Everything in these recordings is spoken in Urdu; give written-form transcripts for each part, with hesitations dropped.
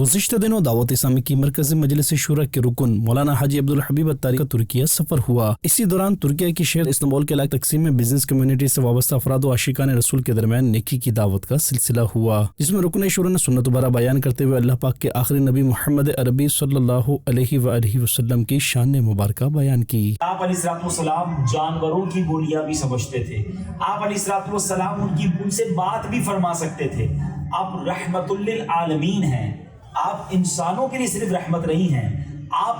گزشتہ دنوں دعوت اسلامی کی مرکزی مجلس شورا کے رکن مولانا حاجی عبدالحبیب اتاری کا ترکیہ سفر ہوا۔ اسی دوران ترکیہ کے شہر استنبول کے علاقے تقسیم میں بزنس کمیونٹی سے وابستہ افراد و عاشقان رسول کے درمیان نیکی کی دعوت کا سلسلہ ہوا، جس میں رکن شورا نے سنت برا بیان کرتے ہوئے اللہ پاک کے آخری نبی محمد عربی صلی اللہ علیہ وآلہ وسلم کی شان مبارکہ بیان کی۔ آپ علیہ السلام جانوروں کی بولیاں بھی سمجھتے تھے، آپ علیہ السلام ان سے بات بھی فرما سکتے تھے۔ آپ رحمت للعالمین ہیں، آپ انسانوں کے لیے صرف رحمت نہیں ہیں، آپ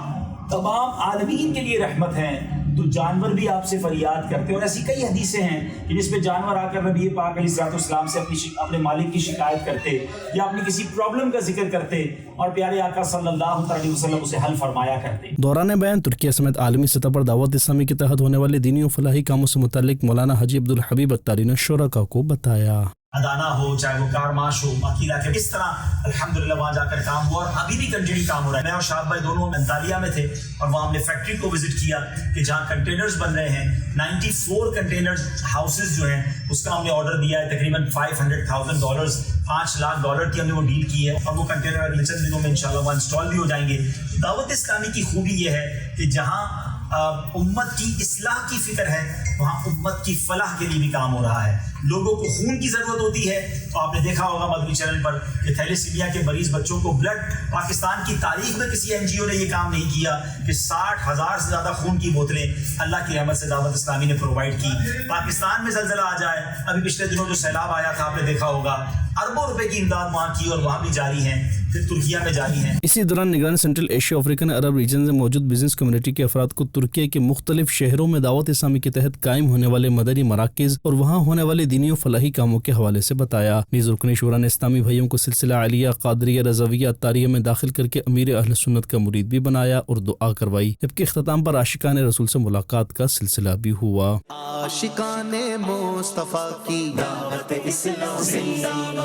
تمام عالمین کے لیے رحمت ہیں۔ تو جانور بھی آپ سے فریاد کرتے ہیں، اور ایسی کئی حدیثیں ہیں کہ جس میں جانور آ کر نبی پاک علیہ السلام سے اپنے مالک کی شکایت کرتے یا اپنی کسی پرابلم کا ذکر کرتے، اور پیارے آقا صلی اللہ علیہ وسلم اسے حل فرمایا کرتے۔ دوران بیان ترکیہ سمیت عالمی سطح پر دعوت اسلامی کے تحت ہونے والے دینی و فلاحی کاموں سے متعلق مولانا حاجی عبدالحبیب اتاری نے شرکاء کو بتایا۔ ادانا ہو، چاہے وہ کارماش ہو، عقیدہ کے کس طرح الحمدللہ وہاں جا کر کام ہوا، اور ابھی بھی کنٹینیو کام ہو رہا ہے۔ میں اور شاہد بھائی دونوں انطالیہ میں تھے، اور وہاں ہم نے فیکٹری کو وزٹ کیا کہ جہاں کنٹینرز بن رہے ہیں، 94 کنٹینرز ہاؤسز جو ہیں اس کا ہم نے آرڈر دیا ہے، تقریباً $500,000 $5 لاکھ کی ہم نے وہ ڈیل کی ہے، اور وہ کنٹینر اگلے چند دنوں میں انشاءاللہ وہاں انسٹال بھی ہو جائیں گے۔ دعوت اسلامی کی خوبی یہ ہے کہ جہاں امت کی اصلاح کی فکر ہے، وہاں امت کی فلاح کے لیے بھی کام ہو رہا ہے۔ لوگوں کو خون کی ضرورت ہوتی ہے، تو آپ نے دیکھا ہوگا مدنی چینل پر کہ تھیلیسیمیا کے مریض بچوں کو بلڈ، پاکستان کی تاریخ میں کسی این جی او نے یہ کام نہیں کیا کہ 60,000 سے زیادہ خون کی بوتلیں اللہ کی رحمت سے دعوت اسلامی نے پرووائڈ کی۔ پاکستان میں زلزلہ آ جائے، ابھی پچھلے دنوں جو سیلاب آیا تھا آپ نے دیکھا ہوگا، اربوں روپے کی امداد وہاں کی، اور وہاں بھی جاری ہیں، پھر ترکیہ میں جاری ہیں۔ اسی دوران نگران سینٹرل ایشیا افریقن عرب ریجن میں موجود بزنس کمیونٹی کے افراد کو ترکیہ کے مختلف شہروں میں دعوت اسلامی کے تحت قائم ہونے والے مدنی مراکز اور وہاں ہونے والے دینی و فلاحی کاموں کے حوالے سے بتایا۔ نیز رکن شورا نے اسلامی بھائیوں کو سلسلہ عالیہ قادریہ رضویہ اتاریہ میں داخل کر کے امیر اہل سنت کا مرید بھی بنایا اور دعا کروائی، جبکہ اختتام پر عاشقان رسول سے ملاقات کا سلسلہ بھی ہوا۔ عاشقان مصطفیٰ کی دعوت اسلام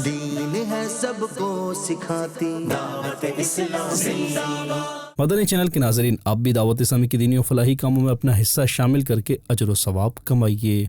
دین ہے سب کو سکھاتی، دعوت اسلام۔ مدنی چینل کے ناظرین، آپ بھی دعوت اسلامی کی دینی و فلاحی کاموں میں اپنا حصہ شامل کر کے اجر و ثواب کمائیے۔